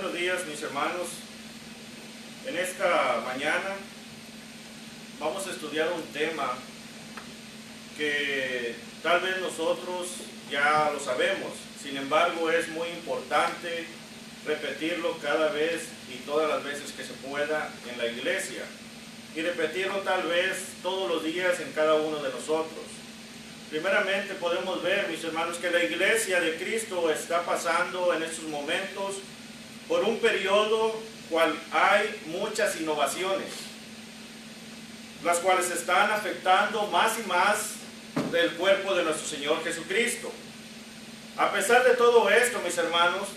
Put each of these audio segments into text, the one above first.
Buenos días, mis hermanos. En esta mañana vamos a estudiar un tema que tal vez nosotros ya lo sabemos. Sin embargo, es muy importante repetirlo cada vez y todas las veces que se pueda en la iglesia. Y repetirlo tal vez todos los días en cada uno de nosotros. Primeramente podemos ver, mis hermanos, que la iglesia de Cristo está pasando en estos momentos por un periodo cual hay muchas innovaciones, las cuales están afectando más y más del cuerpo de nuestro Señor Jesucristo. A pesar de todo esto, mis hermanos,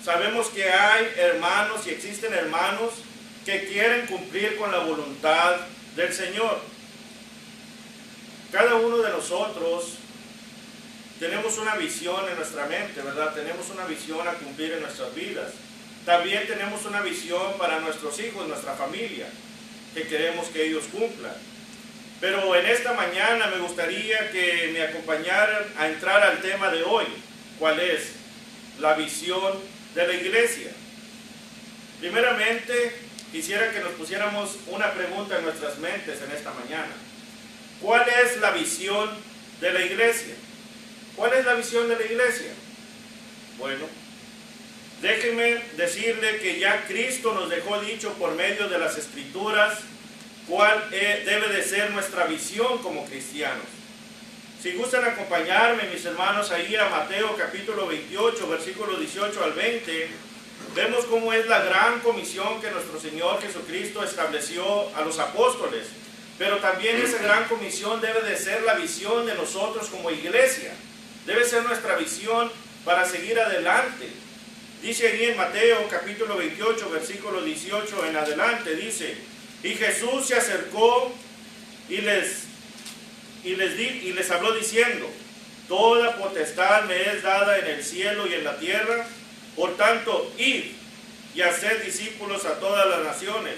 sabemos que hay hermanos y existen hermanos que quieren cumplir con la voluntad del Señor. Cada uno de nosotros tenemos una visión en nuestra mente, ¿verdad? Tenemos una visión a cumplir en nuestras vidas. También tenemos una visión para nuestros hijos, nuestra familia, que queremos que ellos cumplan. Pero en esta mañana me gustaría que me acompañaran a entrar al tema de hoy. ¿Cuál es? La visión de la iglesia. Primeramente, quisiera que nos pusiéramos una pregunta en nuestras mentes en esta mañana. ¿Cuál es la visión de la iglesia? ¿Cuál es la visión de la iglesia? Bueno, déjenme decirle que ya Cristo nos dejó dicho por medio de las Escrituras cuál debe de ser nuestra visión como cristianos. Si gustan acompañarme, mis hermanos, ahí a Mateo capítulo 28, versículos 18 al 20, vemos cómo es la gran comisión que nuestro Señor Jesucristo estableció a los apóstoles. Pero también esa gran comisión debe de ser la visión de nosotros como iglesia. Debe ser nuestra visión para seguir adelante. Dice ahí en Mateo capítulo 28, versículo 18 en adelante, dice: y Jesús se acercó y les habló diciendo: toda potestad me es dada en el cielo y en la tierra. Por tanto, id y haced discípulos a todas las naciones,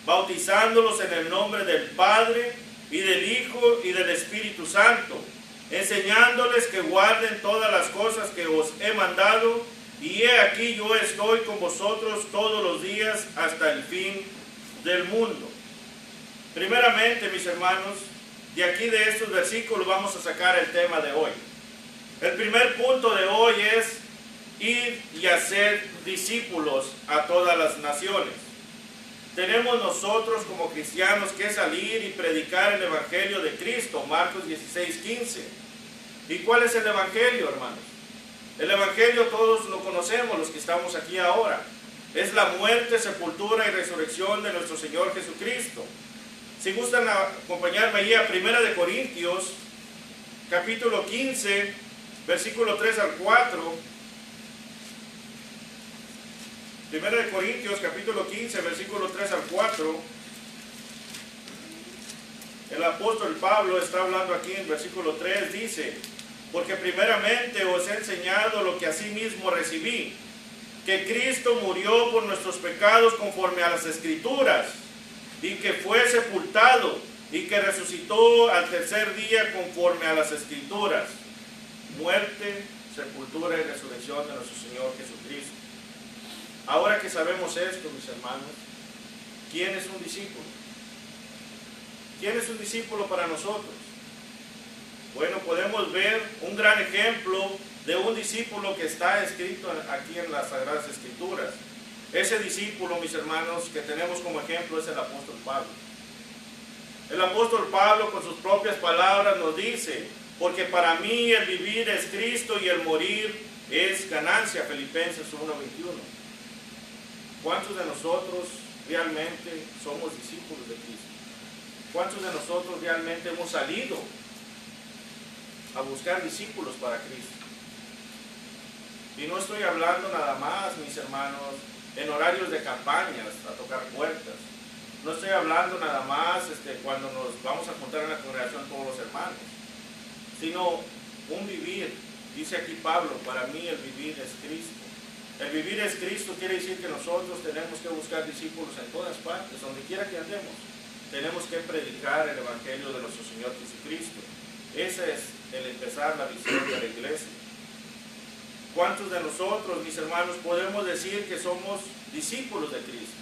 bautizándolos en el nombre del Padre, y del Hijo, y del Espíritu Santo, enseñándoles que guarden todas las cosas que os he mandado, y he aquí yo estoy con vosotros todos los días hasta el fin del mundo. Primeramente, mis hermanos, de aquí de estos versículos vamos a sacar el tema de hoy. El primer punto de hoy es ir y hacer discípulos a todas las naciones. Tenemos nosotros como cristianos que salir y predicar el Evangelio de Cristo, Marcos 16:15. ¿Y cuál es el Evangelio, hermanos? El Evangelio todos lo conocemos, los que estamos aquí ahora. Es la muerte, sepultura y resurrección de nuestro Señor Jesucristo. Si gustan acompañarme ahí a 1 Corintios, capítulo 15, versículo 3 al 4. 1 Corintios capítulo 15, versículo 3 al 4, el apóstol Pablo está hablando aquí en versículo 3, dice: porque primeramente os he enseñado lo que asimismo recibí, que Cristo murió por nuestros pecados conforme a las Escrituras, y que fue sepultado, y que resucitó al tercer día conforme a las Escrituras. Muerte, sepultura y resurrección de nuestro Señor Jesucristo. Ahora que sabemos esto, mis hermanos, ¿quién es un discípulo? ¿Quién es un discípulo para nosotros? Bueno, podemos ver un gran ejemplo de un discípulo que está escrito aquí en las Sagradas Escrituras. Ese discípulo, mis hermanos, que tenemos como ejemplo es el apóstol Pablo. El apóstol Pablo, con sus propias palabras, nos dice: porque para mí el vivir es Cristo y el morir es ganancia, Filipenses 1:21. ¿Cuántos de nosotros realmente somos discípulos de Cristo? ¿Cuántos de nosotros realmente hemos salido a buscar discípulos para Cristo? Y no estoy hablando nada más, mis hermanos, en horarios de campañas, a tocar puertas. No estoy hablando nada más cuando nos vamos a juntar en la congregación todos los hermanos, sino un vivir. Dice aquí Pablo: para mí el vivir es Cristo. El vivir es Cristo quiere decir que nosotros tenemos que buscar discípulos en todas partes, donde quiera que andemos. Tenemos que predicar el Evangelio de nuestro Señor Jesucristo. Ese es el empezar la visión de la iglesia. ¿Cuántos de nosotros, mis hermanos, podemos decir que somos discípulos de Cristo?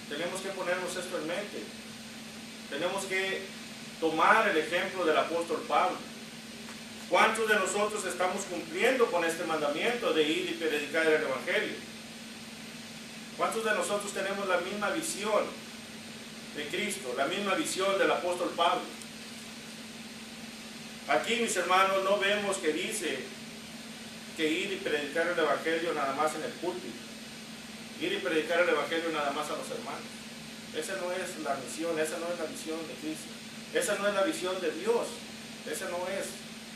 Tenemos que ponernos esto en mente. Tenemos que tomar el ejemplo del apóstol Pablo. ¿Cuántos de nosotros estamos cumpliendo con este mandamiento de ir y predicar el Evangelio? ¿Cuántos de nosotros tenemos la misma visión de Cristo, la misma visión del apóstol Pablo? Aquí, mis hermanos, no vemos que dice que ir y predicar el Evangelio nada más en el púlpito. Ir y predicar el Evangelio nada más a los hermanos. Esa no es la misión, esa no es la visión de Cristo. Esa no es la visión de Dios. Ese no es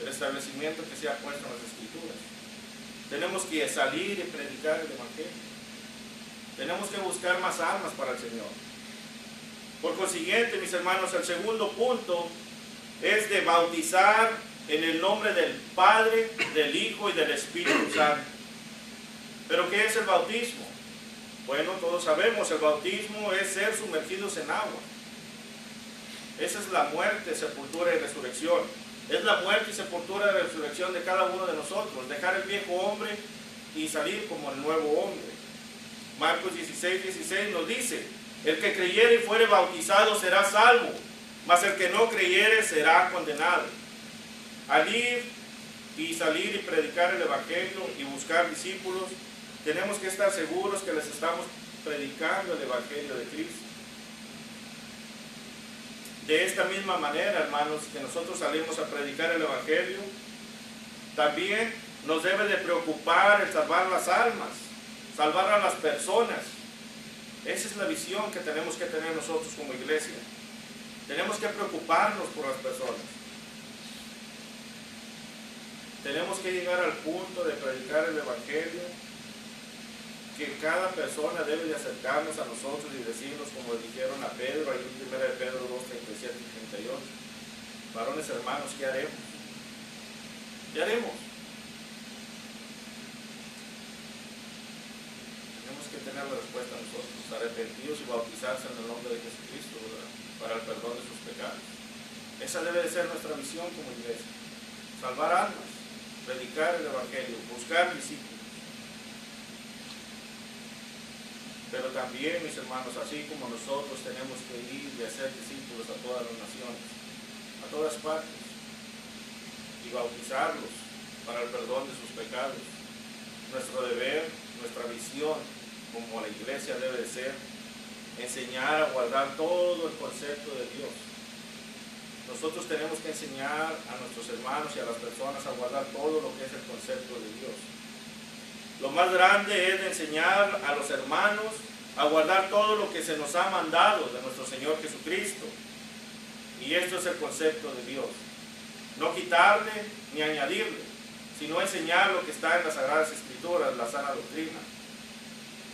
el establecimiento que se ha puesto en las Escrituras. Tenemos que salir y predicar el Evangelio. Tenemos que buscar más almas para el Señor. Por consiguiente, mis hermanos, el segundo punto es de bautizar en el nombre del Padre, del Hijo y del Espíritu Santo. ¿Pero qué es el bautismo? Bueno, todos sabemos, el bautismo es ser sumergidos en agua. Esa es la muerte, sepultura y resurrección. Es la muerte y sepultura y resurrección de cada uno de nosotros. Dejar el viejo hombre y salir como el nuevo hombre. Marcos 16:16 nos dice: el que creyere y fuere bautizado será salvo, mas el que no creyere será condenado. Al ir y salir y predicar el Evangelio y buscar discípulos, tenemos que estar seguros que les estamos predicando el Evangelio de Cristo. De esta misma manera, hermanos, que nosotros salimos a predicar el Evangelio, también nos debe de preocupar el salvar las almas, salvar a las personas. Esa es la visión que tenemos que tener nosotros como iglesia. Tenemos que preocuparnos por las personas. Tenemos que llegar al punto de predicar el Evangelio, que cada persona debe de acercarnos a nosotros y decirnos, como dijeron a Pedro, ahí en 1 Pedro 2:37 y 38, varones hermanos, ¿qué haremos? ¿Qué haremos? Tenemos que tener la respuesta nosotros, arrepentidos y bautizarse en el nombre de Jesucristo, ¿verdad?, para el perdón de sus pecados. Esa debe de ser nuestra misión como iglesia: salvar almas, predicar el Evangelio, buscar discípulos. Pero también, mis hermanos, así como nosotros tenemos que ir y hacer discípulos a todas las naciones, a todas partes, y bautizarlos para el perdón de sus pecados. Nuestro deber, nuestra visión como la iglesia debe de ser enseñar a guardar todo el concepto de Dios. Nosotros tenemos que enseñar a nuestros hermanos y a las personas a guardar todo lo que es el concepto de Dios. Lo más grande es de enseñar a los hermanos a guardar todo lo que se nos ha mandado de nuestro Señor Jesucristo. Y esto es el concepto de Dios. No quitarle ni añadirle, sino enseñar lo que está en las Sagradas Escrituras, la sana doctrina,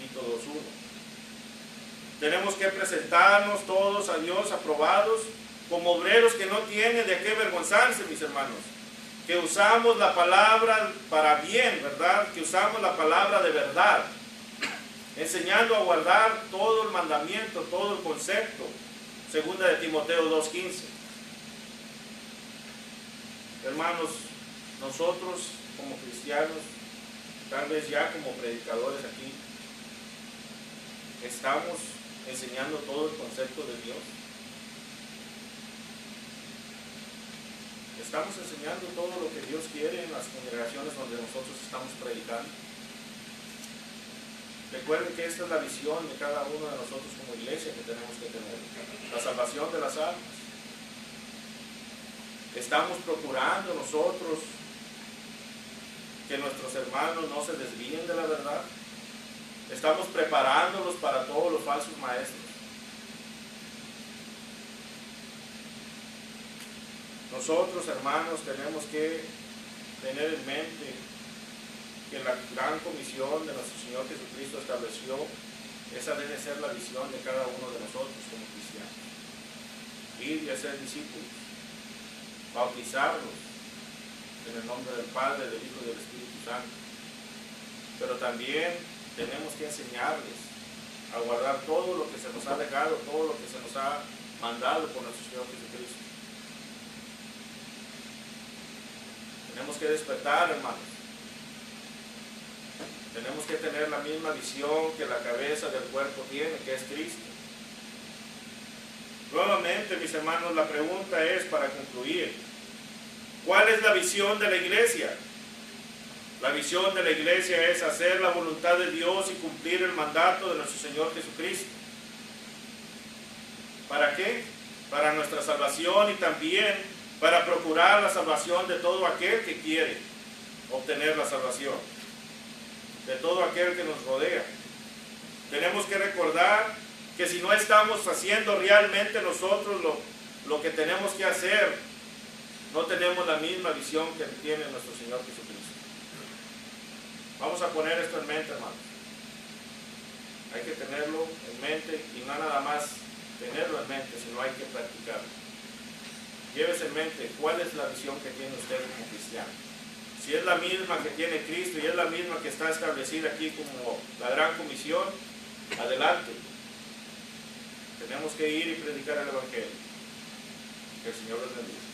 y todos uno. Tenemos que presentarnos todos a Dios aprobados, como obreros que no tienen de qué avergonzarse, mis hermanos. Que usamos la palabra para bien, ¿verdad? Que usamos la palabra de verdad, enseñando a guardar todo el mandamiento, todo el concepto. Segunda de Timoteo 2:15. Hermanos, nosotros como cristianos, tal vez ya como predicadores aquí, estamos enseñando todo el concepto de Dios. Estamos enseñando todo lo que Dios quiere en las congregaciones donde nosotros estamos predicando. Recuerden que esta es la visión de cada uno de nosotros como iglesia que tenemos que tener: la salvación de las almas. Estamos procurando nosotros que nuestros hermanos no se desvíen de la verdad. Estamos preparándolos para todos los falsos maestros. Nosotros, hermanos, tenemos que tener en mente que la gran comisión de nuestro Señor Jesucristo estableció, esa debe ser la visión de cada uno de nosotros como cristianos: ir y hacer discípulos, bautizarlos en el nombre del Padre, del Hijo y del Espíritu Santo. Pero también tenemos que enseñarles a guardar todo lo que se nos ha dejado, todo lo que se nos ha mandado por nuestro Señor Jesucristo. Tenemos que despertar, hermanos. Tenemos que tener la misma visión que la cabeza del cuerpo tiene, que es Cristo. Nuevamente, mis hermanos, la pregunta es, para concluir, ¿cuál es la visión de la iglesia? La visión de la iglesia es hacer la voluntad de Dios y cumplir el mandato de nuestro Señor Jesucristo. ¿Para qué? Para nuestra salvación y también para procurar la salvación de todo aquel que quiere obtener la salvación, de todo aquel que nos rodea. Tenemos que recordar que si no estamos haciendo realmente nosotros lo que tenemos que hacer, no tenemos la misma visión que tiene nuestro Señor Jesucristo. Vamos a poner esto en mente, hermanos. Hay que tenerlo en mente y no nada más tenerlo en mente, sino hay que practicarlo. Llévese en mente cuál es la visión que tiene usted como cristiano. Si es la misma que tiene Cristo y es la misma que está establecida aquí como la gran comisión, adelante. Tenemos que ir y predicar el Evangelio. Que el Señor les bendiga.